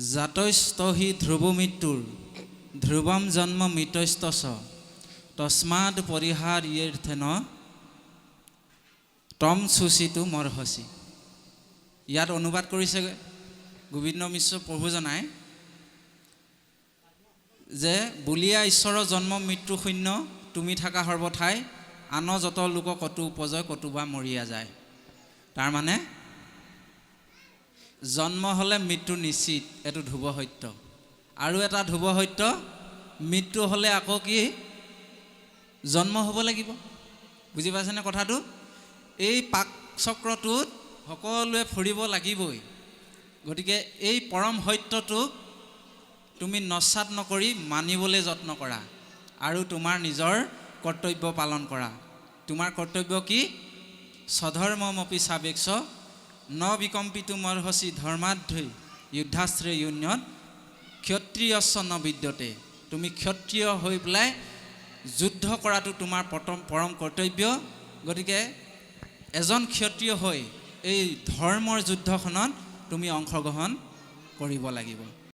জাতৈস্ত হি ধ্ৰুৱ মৃত্যুৰ ধ্ৰুৱম জন্ম মৃতৈস্ত চ তস্মাদ পৰিহাৰ্যেৰ্থেন তম চুচিটো মৰহসি। ইয়াত অনুবাদ কৰিছে গোবিন্দ মিশ্ৰ প্ৰভুজনাই যে বুলিয়া ঈশ্বৰৰ জন্ম মৃত্যু শূন্য তুমি থাকা সৰ্বঠাই আন যত লোক কটু উপজয় কটুবা মৰিয়া যায়। তাৰমানে জন্ম হ'লে মৃত্যু নিশ্চিত, এইটো ধ্ৰুৱ সত্য। আৰু এটা ধ্ৰুৱ সত্য, মৃত্যু হ'লে আকৌ কি জন্ম হ'ব লাগিব। বুজি পাইছেনে কথাটো? এই পাক চক্ৰটোত সকলোৱে ফুৰিব লাগিবই। গতিকে এই পৰম সত্যটোক তুমি নস্যাৎ নকৰি মানিবলৈ যত্ন কৰা আৰু তোমাৰ নিজৰ কৰ্তব্য পালন কৰা। তোমাৰ কৰ্তব্য কি? স্বধৰ্মমপি সাবেক্ষ ন বিকম্পিতো মৰ্হসি ধৰ্মাধ্যই যুদ্ধাস্ত্ৰে ইউন্যত ক্ষত্ৰিয়স্য ন বিদ্যতে। তুমি ক্ষত্ৰিয় হৈ পেলাই যুদ্ধ কৰাটো তোমাৰ পৰম কৰ্তব্য। গতিকে এজন ক্ষত্ৰিয় হৈ এই ধৰ্মৰ যুদ্ধখনত তুমি অংশগ্ৰহণ কৰিব লাগিব।